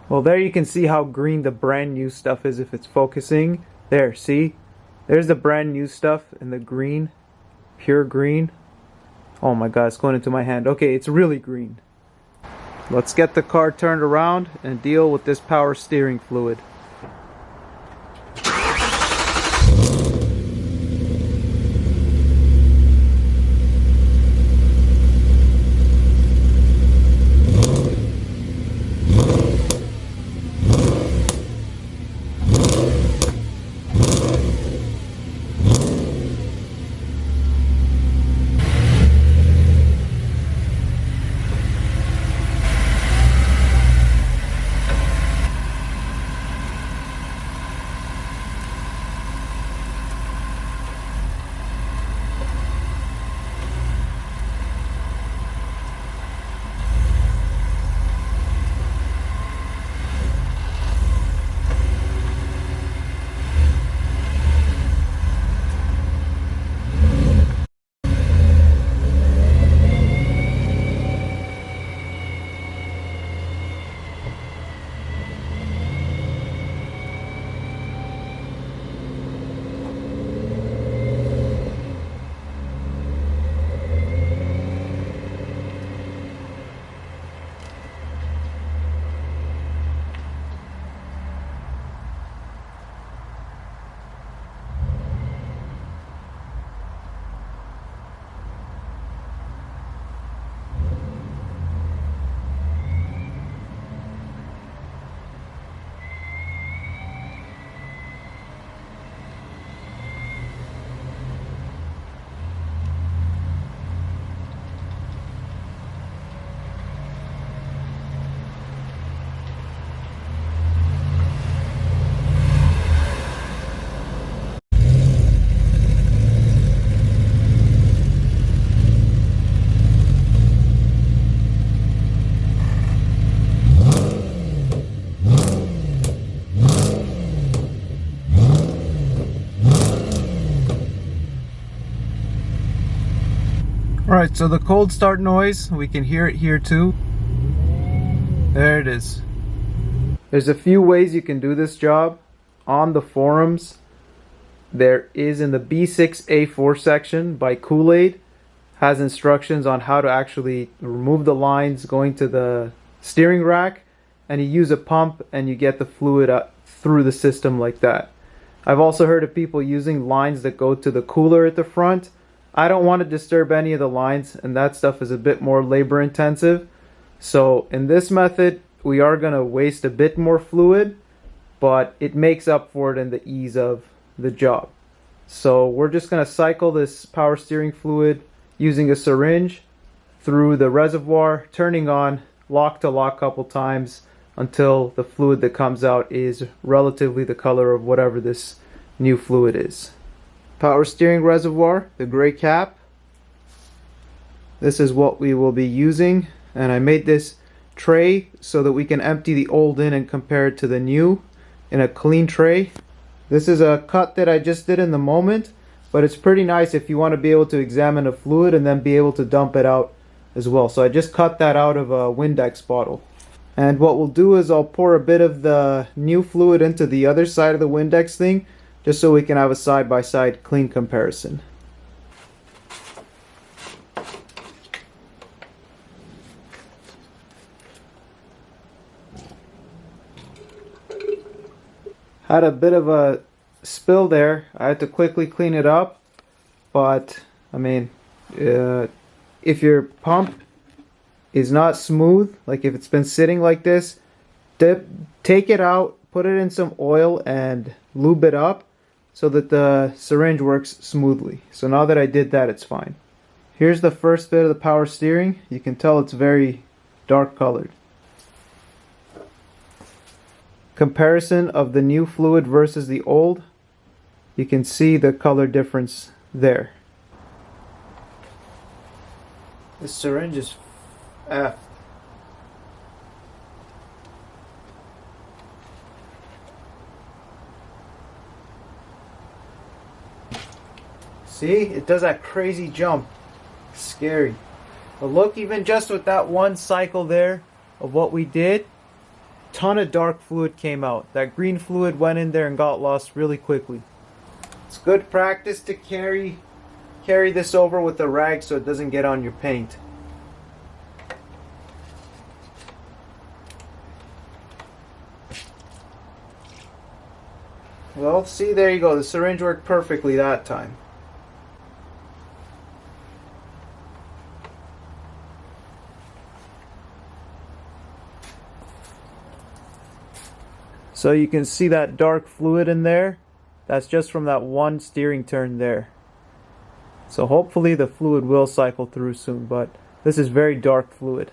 Well, there you can see how green the brand new stuff is if it's focusing. There, see? There's the brand new stuff in the green, pure green. Oh my god, it's going into my hand. Okay, it's really green. Let's get the car turned around and deal with this power steering fluid. Alright, so the cold start noise, we can hear it here too. There it is. There's a few ways you can do this job. On the forums, there is in the B6A4 section by Kool-Aid, has instructions on how to actually remove the lines going to the steering rack, and you use a pump and you get the fluid up through the system like that. I've also heard of people using lines that go to the cooler at the front. I don't want to disturb any of the lines, and that stuff is a bit more labor intensive. So in this method, we are going to waste a bit more fluid, but it makes up for it in the ease of the job. So we're just going to cycle this power steering fluid using a syringe through the reservoir, turning on lock to lock a couple times until the fluid that comes out is relatively the color of whatever this new fluid is. Power steering reservoir, the gray cap. This is what we will be using, and I made this tray so that we can empty the old in and compare it to the new in a clean tray. This is a cut that I just did in the moment, but it's pretty nice if you want to be able to examine a fluid and then be able to dump it out as well. So I just cut that out of a Windex bottle. And what we'll do is I'll pour a bit of the new fluid into the other side of the Windex thing, just so we can have a side-by-side clean comparison. Had a bit of a spill there. I had to quickly clean it up, but I mean, if your pump is not smooth, like if it's been sitting like this, take it out, put it in some oil and lube it up so that the syringe works smoothly. So now that I did that, it's fine. Here's the first bit of the power steering. You can tell it's very dark colored. Comparison of the new fluid versus the old. You can see the color difference there. This syringe is F. See, it does that crazy jump. Scary. But look, even just with that one cycle there of what we did, ton of dark fluid came out. That green fluid went in there and got lost really quickly. It's good practice to carry this over with a rag so it doesn't get on your paint. Well, see, there you go. The syringe worked perfectly that time. So you can see that dark fluid in there. That's just from that one steering turn there. So hopefully the fluid will cycle through soon, but this is very dark fluid.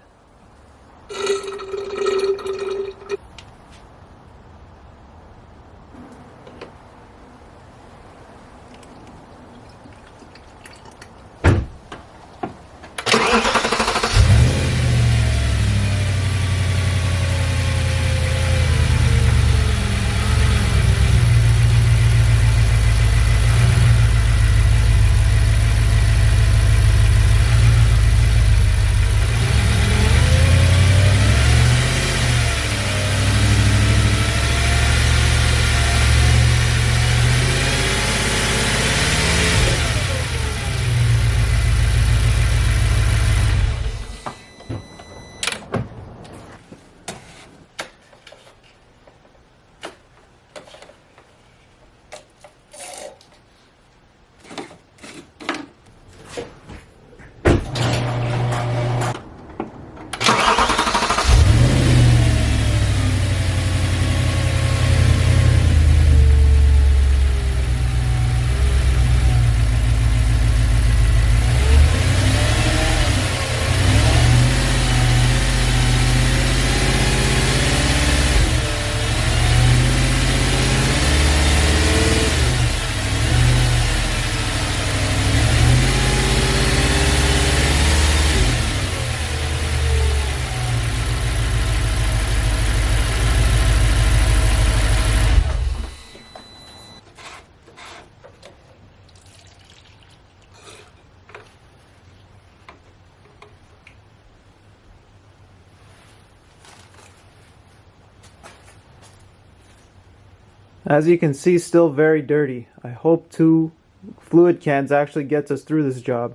As you can see, still very dirty. I hope 2 fluid cans actually gets us through this job,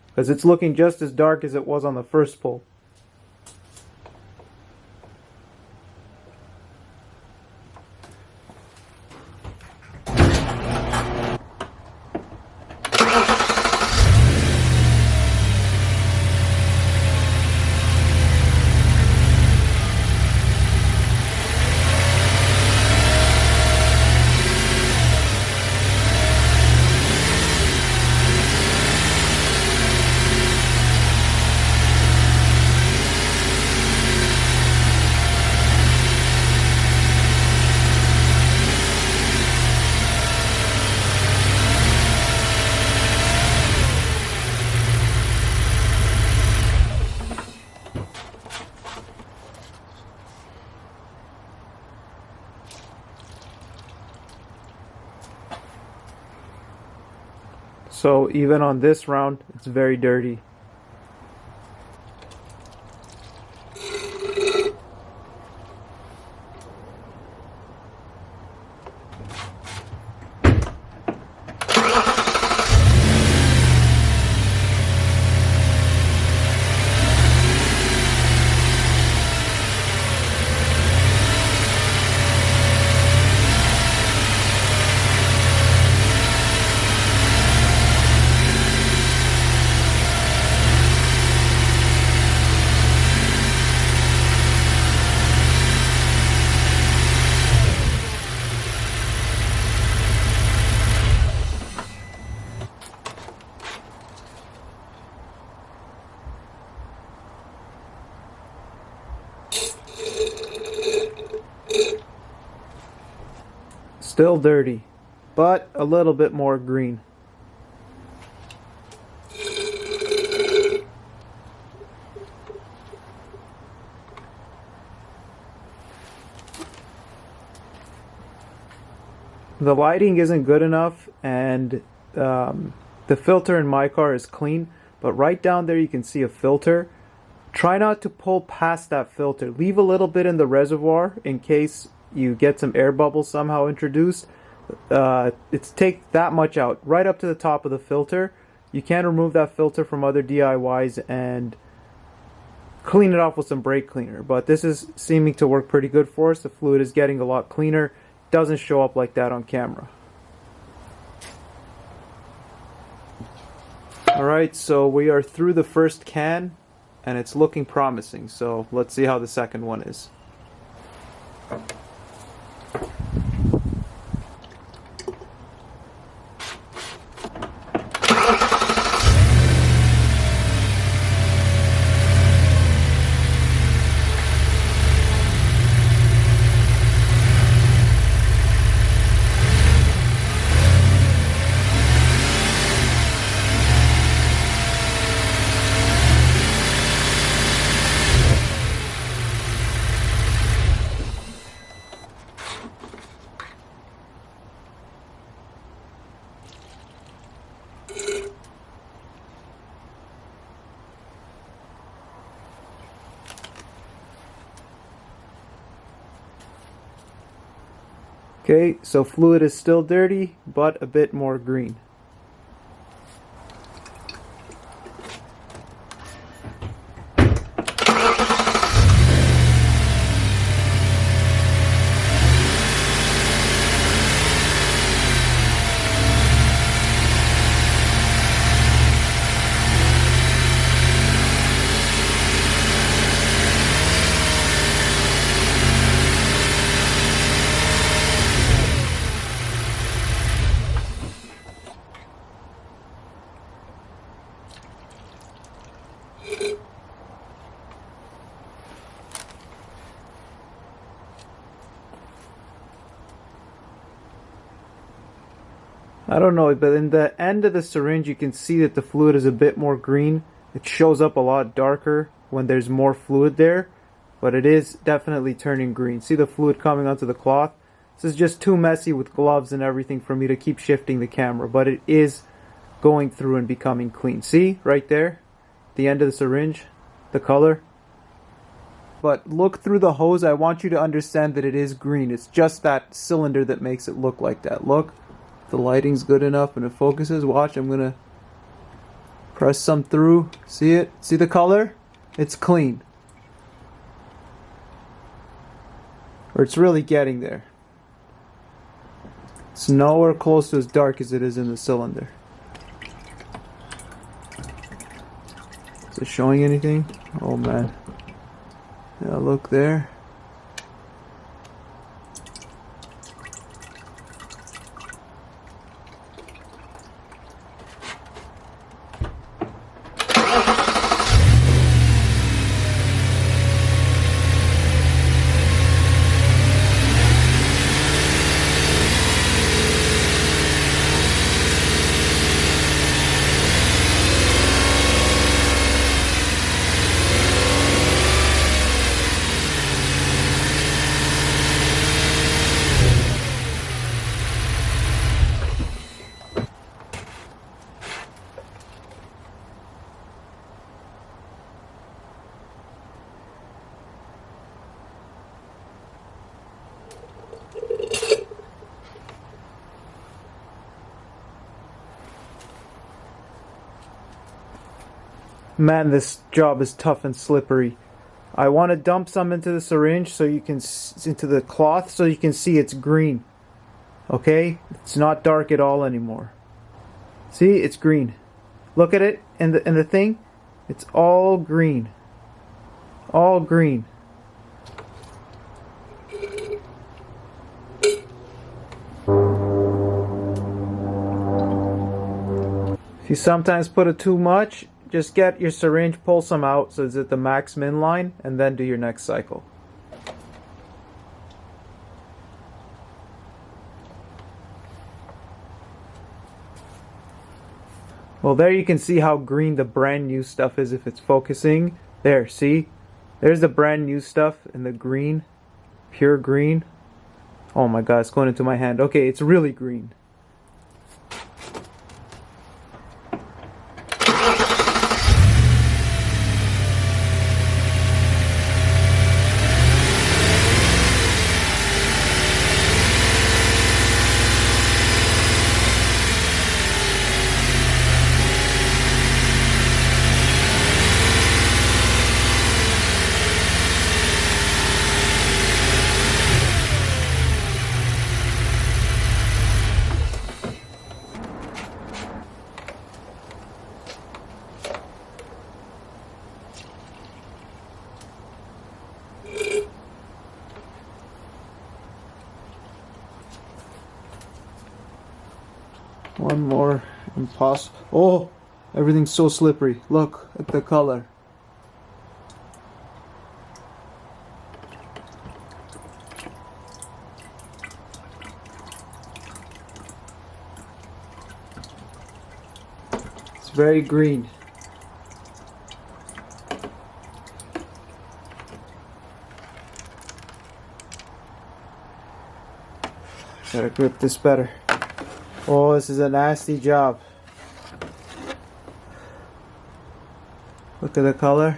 because it's looking just as dark as it was on the first pull. So even on this round, it's very dirty. Still dirty, but a little bit more green. The lighting isn't good enough, and the filter in my car is clean, but right down there you can see a filter. Try not to pull past that filter. Leave a little bit in the reservoir in case you get some air bubbles somehow introduced. It's take that much out, right up to the top of the filter. You can remove that filter from other DIYs and clean it off with some brake cleaner, but this is seeming to work pretty good for us. The fluid is getting a lot cleaner. Doesn't show up like that on camera. Alright, so we are through the first can and it's looking promising, so let's see how the second one is. Okay, so fluid is still dirty, but a bit more green. I don't know, but in the end of the syringe you can see that the fluid is a bit more green. It shows up a lot darker when there's more fluid there, but it is definitely turning green. See the fluid coming onto the cloth? This is just too messy with gloves and everything for me to keep shifting the camera, but it is going through and becoming clean. See, right there, the end of the syringe, the color. But look through the hose. I want you to understand that it is green. It's just that cylinder that makes it look like that. Look. The lighting's good enough and it focuses. Watch, I'm gonna press some through. See it? See the color? It's clean. Or it's really getting there. It's nowhere close to as dark as it is in the cylinder. Is it showing anything? Oh man. Yeah, look there. Man, this job is tough and slippery. I want to dump some into the syringe so you can into the cloth so you can see it's green. Okay? It's not dark at all anymore. See? It's green. Look at it in the thing. It's all green. All green. If you sometimes put it too much, just get your syringe, pull some out so it's at the max min line, and then do your next cycle. Well, there you can see how green the brand new stuff is if it's focusing. There, see? There's the brand new stuff in the green, pure green. Oh my god, it's going into my hand. Okay, it's really green. One more. Impossible. Oh, everything's so slippery. Look at the color. It's very green. Gotta grip this better. Oh, this is a nasty job. Look at the color.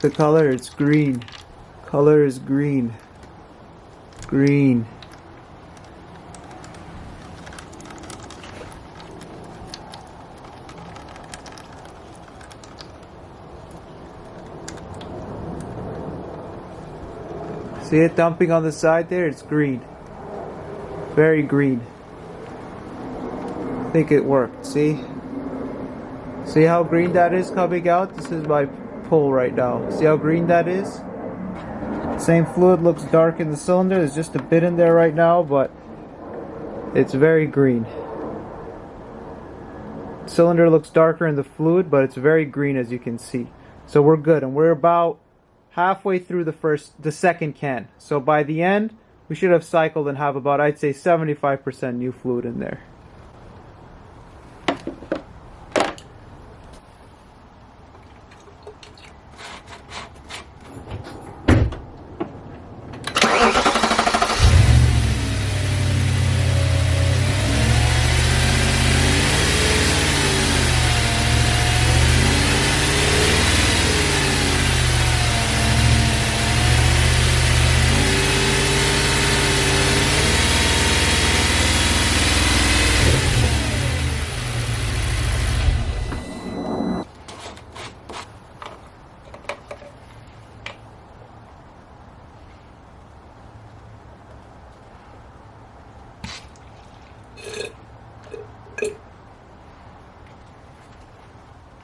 The color, it's green. Color is green. Green. See it dumping on the side there? It's green. Very green. I think it worked. See? See how green that is coming out? This is my pull right now. See how green that is? Same fluid looks dark in the cylinder. There's just a bit in there right now, but it's very green. Cylinder looks darker in the fluid, but it's very green as you can see. So we're good, and we're about halfway through the second can. So by the end, we should have cycled and have about, I'd say, 75% new fluid in there.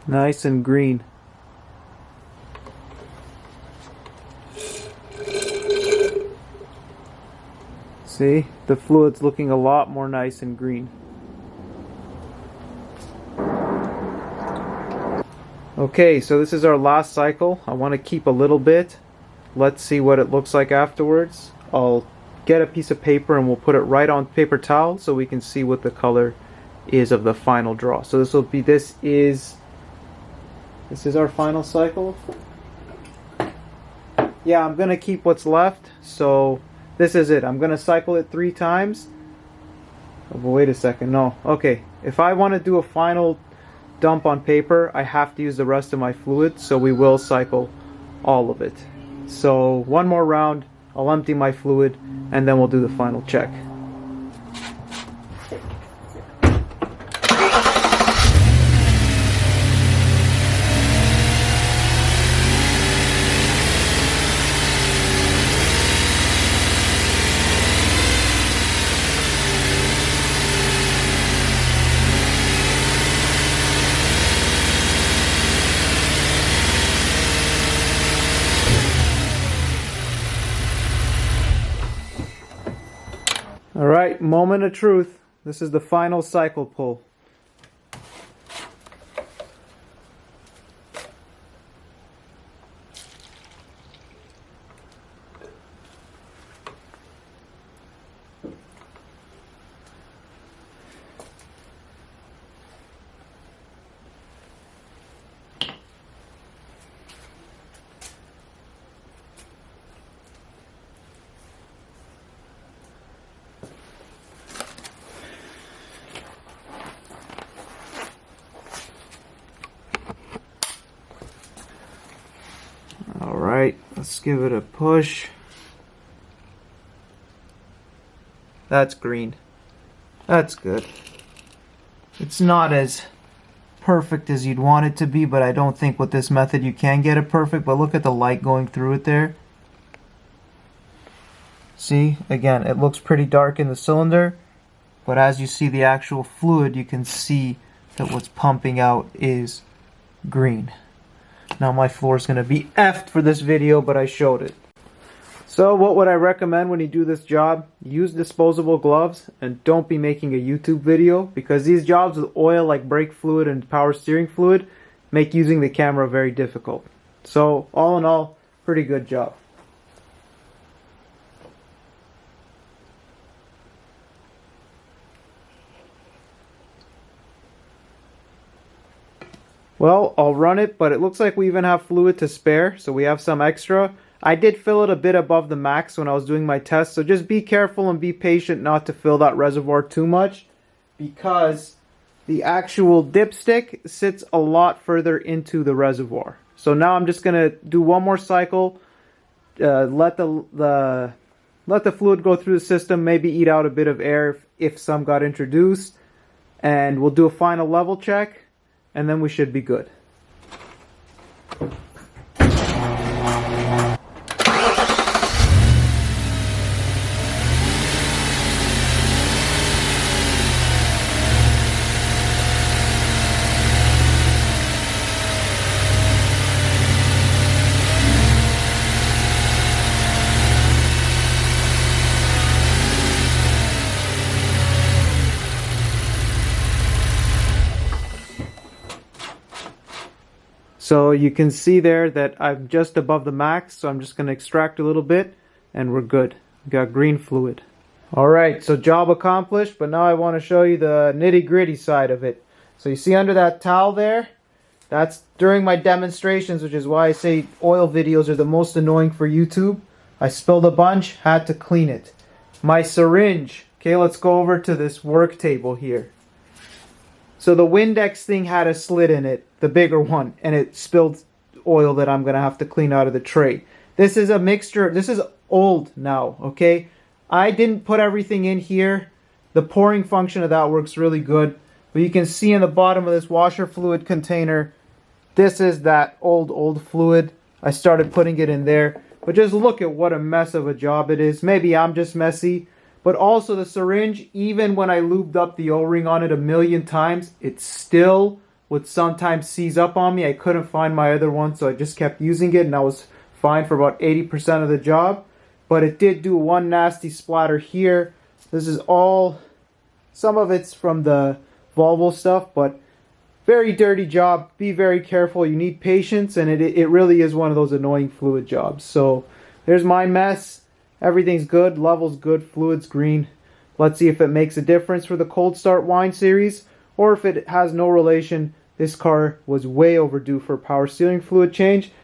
Nice and green. See, the fluid's looking a lot more nice and green. Okay, so this is our last cycle. I want to keep a little bit. Let's see what it looks like afterwards. I'll get a piece of paper and we'll put it right on paper towel so we can see what the color is of the final draw. So this is our final cycle. Yeah, I'm gonna keep what's left. So this is it. I'm gonna cycle it 3 times. Oh, but wait a second. No. Okay. If I want to do a final dump on paper, I have to use the rest of my fluid. So we will cycle all of it. So one more round. I'll empty my fluid and then we'll do the final check. Alright, moment of truth. This is the final cycle pull. Alright, let's give it a push. That's green. That's good. It's not as perfect as you'd want it to be, but I don't think with this method you can get it perfect. But look at the light going through it there. See, again, it looks pretty dark in the cylinder, but as you see the actual fluid, you can see that what's pumping out is green. Now my floor is going to be effed for this video, but I showed it. So what would I recommend when you do this job? Use disposable gloves and don't be making a YouTube video, because these jobs with oil like brake fluid and power steering fluid make using the camera very difficult. So all in all, pretty good job. Well, I'll run it, but it looks like we even have fluid to spare, so we have some extra. I did fill it a bit above the max when I was doing my test, so just be careful and be patient not to fill that reservoir too much, because the actual dipstick sits a lot further into the reservoir. So now I'm just going to do one more cycle, let the fluid go through the system, maybe eat out a bit of air if some got introduced, and we'll do a final level check, and then we should be good. So you can see there that I'm just above the max, so I'm just going to extract a little bit and we're good. We got green fluid. Alright, so job accomplished, but now I want to show you the nitty-gritty side of it. So you see under that towel there, that's during my demonstrations, which is why I say oil videos are the most annoying for YouTube. I spilled a bunch, had to clean it. My syringe. Okay, let's go over to this work table here. So the Windex thing had a slit in it, the bigger one, and it spilled oil that I'm going to have to clean out of the tray. This is a mixture. This is old now, okay? I didn't put everything in here. The pouring function of that works really good. But you can see in the bottom of this washer fluid container, this is that old fluid. I started putting it in there. But just look at what a mess of a job it is. Maybe I'm just messy. But also the syringe, even when I lubed up the O-ring on it 1,000,000 times, it still would sometimes seize up on me. I couldn't find my other one, so I just kept using it, and I was fine for about 80% of the job. But it did do one nasty splatter here. This is all, some of it's from the Volvo stuff, but very dirty job. Be very careful. You need patience, and it really is one of those annoying fluid jobs. So there's my mess. Everything's good, level's good, fluid's green. Let's see if it makes a difference for the Cold Start wine series, or if it has no relation. This car was way overdue for a power steering fluid change.